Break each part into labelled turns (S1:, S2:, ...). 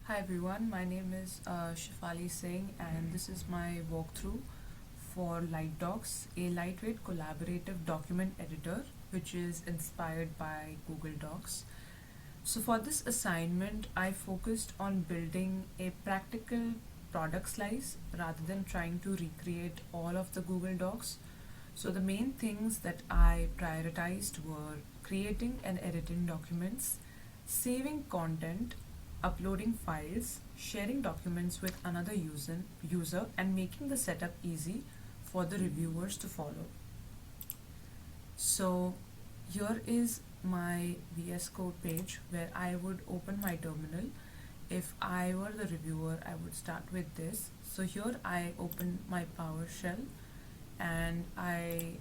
S1: Hi everyone, my name is Shifali Singh and this is my walkthrough for LightDocs, a lightweight collaborative document editor which is inspired by Google Docs. So for this assignment, I focused on building a practical product slice rather than trying to recreate all of the Google Docs. So the main things that I prioritized were creating and editing documents, saving content, uploading files, sharing documents with another user and making the setup easy for the reviewers to follow. So here is my VS Code page where I would open my terminal. If I were the reviewer, I would start with this. So here I open my PowerShell and I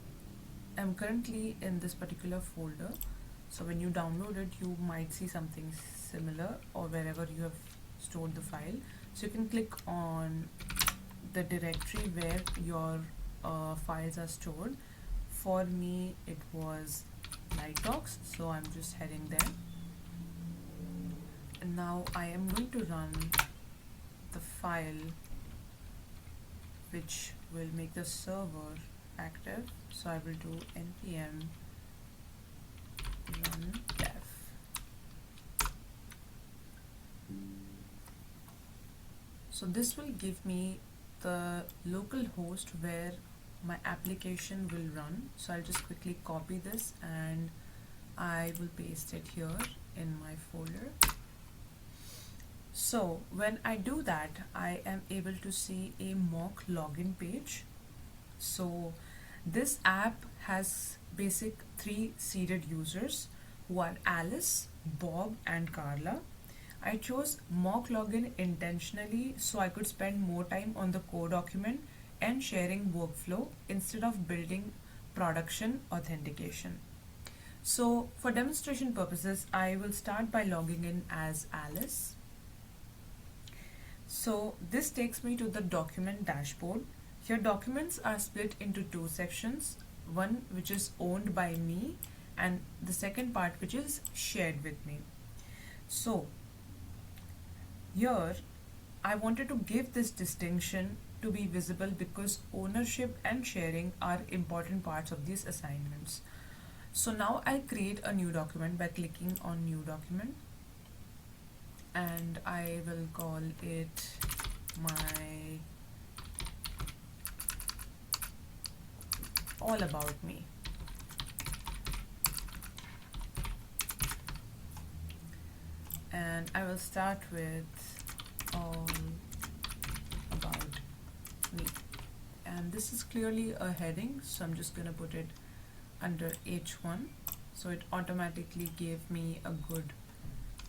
S1: am currently in this particular folder. So when you download it, you might see something similar or wherever you have stored the file. So you can click on the directory where your files are stored. For me, it was LightDocs, so I'm just heading there. And now I am going to run the file which will make the server active. So I will do npm run dev. So this will give me the local host where my application will run. So I'll just quickly copy this and I will paste it here in my folder. So when I do that, I am able to see a mock login page. So this app has basic 3 seeded users who are Alice, Bob and Carla. I chose mock login intentionally so I could spend more time on the core document and sharing workflow instead of building production authentication. So for demonstration purposes, I will start by logging in as Alice. So this takes me to the document dashboard. Here documents are split into 2 sections, one which is owned by me and the second part which is shared with me. So here I wanted to give this distinction to be visible because ownership and sharing are important parts of these assignments. So now I'll create a new document by clicking on new document and I will call it my all about me. And I will start with all about me. And this is clearly a heading, so I'm just going to put it under H1. So it automatically gave me a good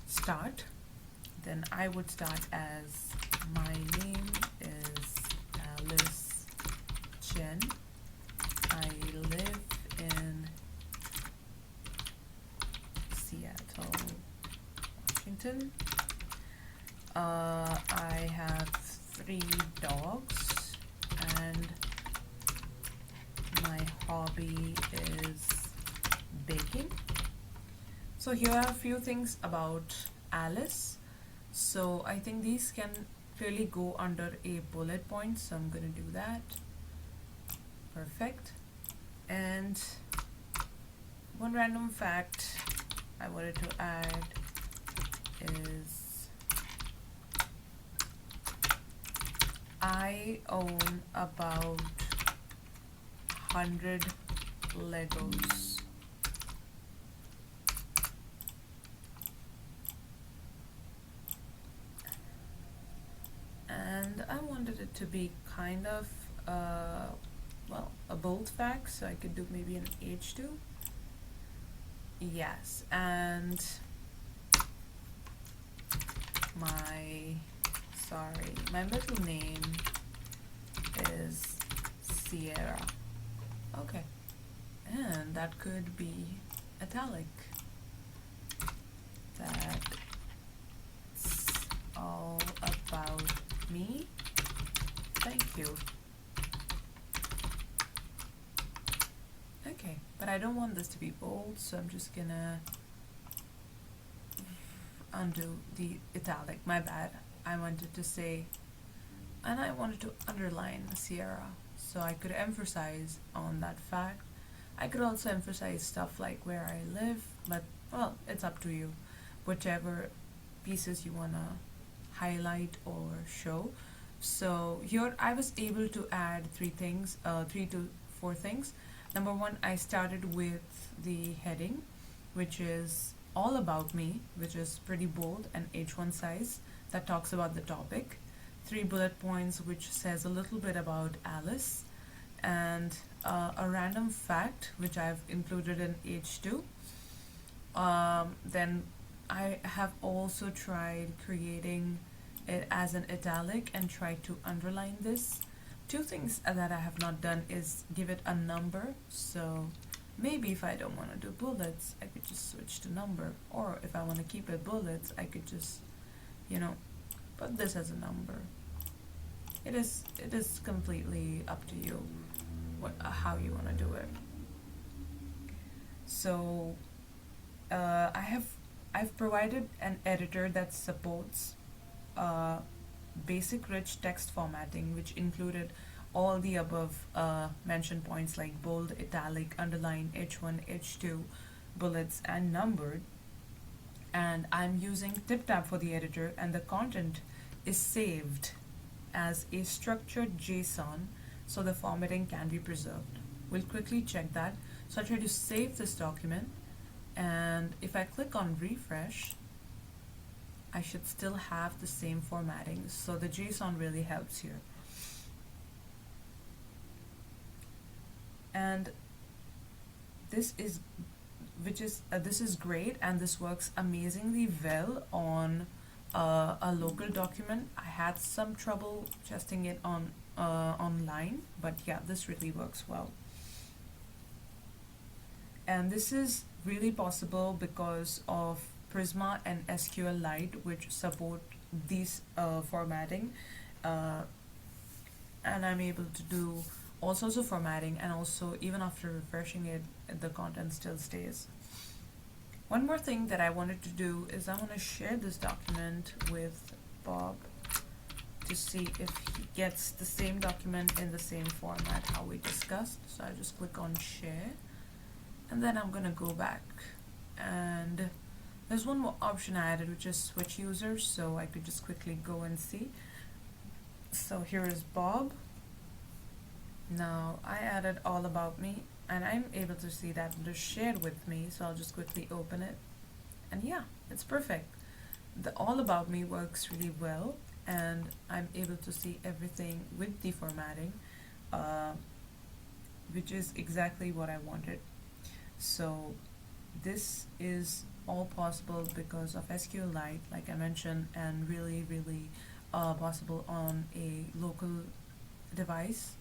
S1: start. Then I would start as my name is Alice Chen. I live in Seattle, Washington. I have 3 dogs and my hobby is baking. So here are a few things about Alice. So I think these can really go under a bullet point, so I'm going to do that. Perfect. And one random fact I wanted to add is I own about 100 Legos. And I wanted it to be kind of well, a bold fact, so I could do maybe an H2. Yes, and my middle name is Sierra. Okay, and that could be italic. That's all about me. Thank you. Okay, but I don't want this to be bold, so I'm just gonna undo the italic, my bad. I wanted to say, and I wanted to underline Sierra, so I could emphasize on that fact. I could also emphasize stuff like where I live, but well, it's up to you. Whichever pieces you wanna highlight or show. So here I was able to add three to four things. Number one, I started with the heading, which is all about me, which is pretty bold and H1 size, that talks about the topic. 3 bullet points, which says a little bit about Alice, and a random fact, which I've included in H2. Then I have also tried creating it as an italic and tried to underline this. 2 things that I have not done is give it a number, so maybe if I don't want to do bullets, I could just switch to number, or if I want to keep it bullets, I could just, put this as a number. It is completely up to you how you want to do it. So I've provided an editor that supports basic rich text formatting, which included all the above mentioned points like bold, italic, underline, H1, H2, bullets, and numbered. And I'm using TipTab for the editor, and the content is saved as a structured JSON, so the formatting can be preserved. We'll quickly check that. So I try to save this document, and if I click on refresh, I should still have the same formatting, so the JSON really helps here. And this is great, and this works amazingly well on a local document. I had some trouble testing it on online, but yeah, this really works well. And this is really possible because of Prisma and SQLite, which support these formatting, and I'm able to do all sorts of formatting, and also even after refreshing it, the content still stays. One more thing that I wanted to do is I want to share this document with Bob to see if he gets the same document in the same format how we discussed. So I just click on share, and then I'm gonna go back, and there's one more option I added, which is switch users, so I could just quickly go and see. So here is Bob. Now I added all about me, and I'm able to see that it is shared with me, so I'll just quickly open it, and yeah, it's perfect. The all about me works really well, and I'm able to see everything with the formatting, which is exactly what I wanted. So this is all possible because of SQLite, like I mentioned, and really possible on a local device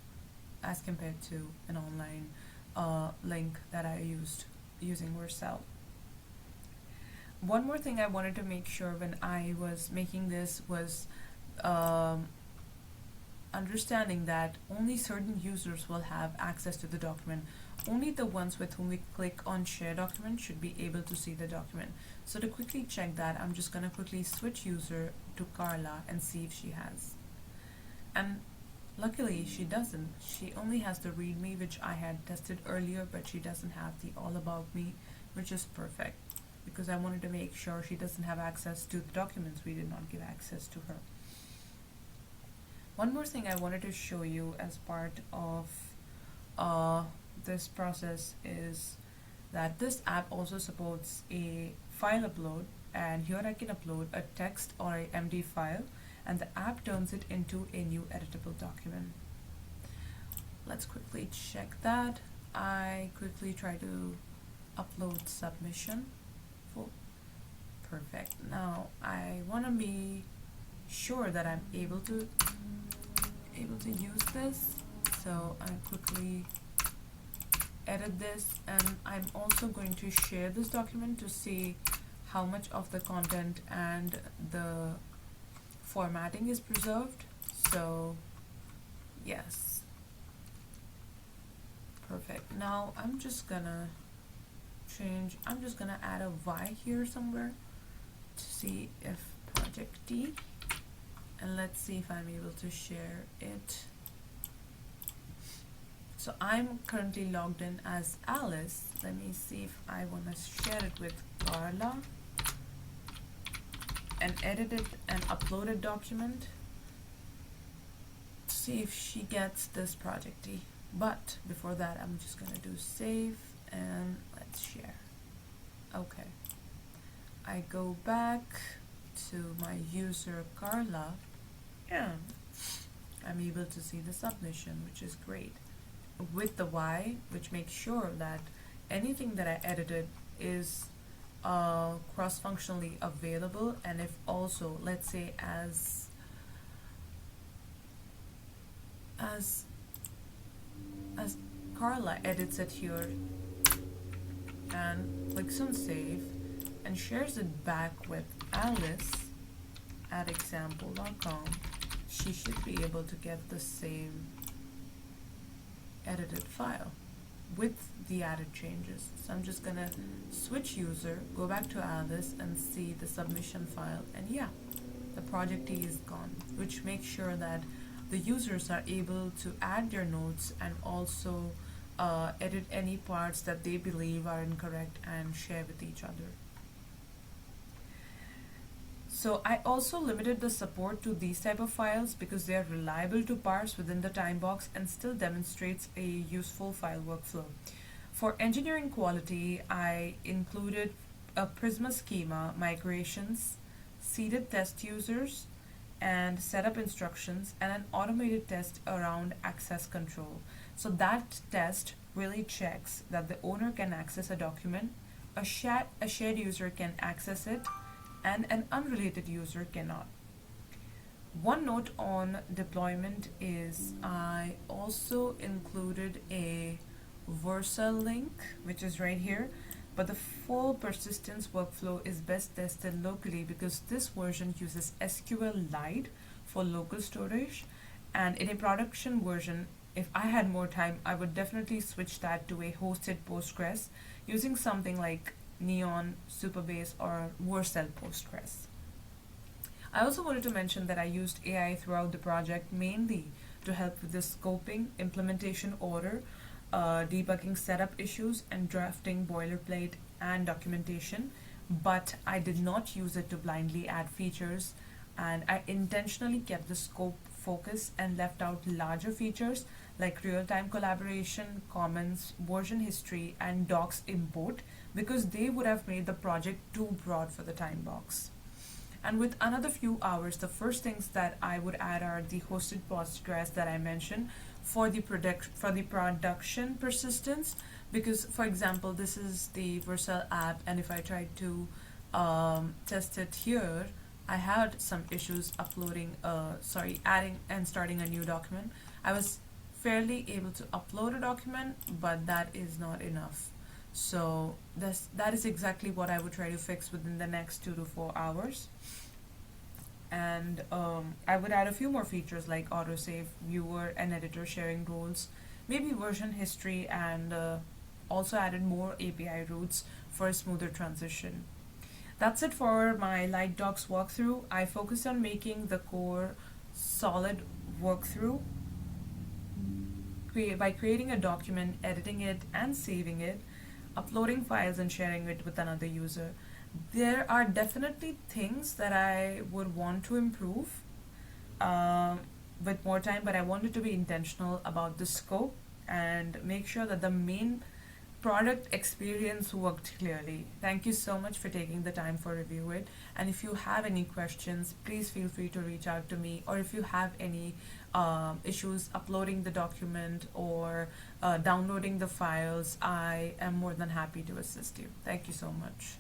S1: as compared to an online link that I used using Vercel. One more thing I wanted to make sure when I was making this was understanding that only certain users will have access to the document. Only the ones with whom we click on share document should be able to see the document. So to quickly check that, I'm just gonna quickly switch user to Carla and see if she has. And luckily she doesn't. She only has the readme, which I had tested earlier, but she doesn't have the all about me, which is perfect because I wanted to make sure she doesn't have access to the documents. We did not give access to her. One more thing I wanted to show you as part of this process is that this app also supports a file upload, and here I can upload a text or a MD file, and the app turns it into a new editable document. Let's quickly check that. I quickly try to upload submission. Perfect. Now I want to be sure that I'm able to use this, so I quickly edit this, and I'm also going to share this document to see how much of the content and the formatting is preserved. So yes, perfect. Now I'm just gonna add a Y here somewhere to see if project T and let's see if I'm able to share it. So I'm currently logged in as Alice. Let me see if I want to share it with Carla. An edited and uploaded document. See if she gets this projecty. But before that, I'm just gonna do save and let's share. Okay. I go back to my user Carla and I'm able to see the submission, which is great. With the Y, which makes sure that anything that I edited is cross-functionally available, and if also, let's say, as Carla edits it here and clicks on save and shares it back with Alice at example.com, she should be able to get the same edited file with the added changes. So I'm just gonna switch user, go back to Alice and see the submission file, and yeah, the projectee is gone, which makes sure that the users are able to add their notes and also edit any parts that they believe are incorrect and share with each other. So I also limited the support to these type of files because they are reliable to parse within the time box and still demonstrates a useful file workflow. For engineering quality, I included a Prisma schema, migrations, seeded test users, and setup instructions, and an automated test around access control. So that test really checks that the owner can access a document, a shared user can access it, and an unrelated user cannot. One note on deployment is I also included a Vercel link, which is right here, but the full persistence workflow is best tested locally because this version uses SQLite for local storage, and in a production version, if I had more time, I would definitely switch that to a hosted Postgres using something like Neon, Supabase, or Vercel Postgres. I also wanted to mention that I used AI throughout the project mainly to help with the scoping, implementation order, debugging setup issues, and drafting boilerplate and documentation, but I did not use it to blindly add features, and I intentionally kept the scope focus and left out larger features like real-time collaboration, comments, version history, and docs import because they would have made the project too broad for the time box. And with another few hours, the first things that I would add are the hosted Postgres that I mentioned for the production persistence, because for example, this is the Vercel app, and if I tried to test it here, I had some issues adding and starting a new document. I was fairly able to upload a document, but that is not enough. So that is exactly what I would try to fix within the next 2 to 4 hours. And I would add a few more features like autosave, viewer and editor sharing roles, maybe version history, and also added more API routes for a smoother transition. That's it for my LightDocs walkthrough. I focused on making the core solid workthrough by creating a document, editing it and saving it, uploading files and sharing it with another user. There are definitely things that I would want to improve with more time, but I wanted to be intentional about the scope and make sure that the main product experience worked clearly. Thank you so much for taking the time for review it, and if you have any questions, please feel free to reach out to me, or if you have any issues uploading the document or downloading the files, I am more than happy to assist you. Thank you so much.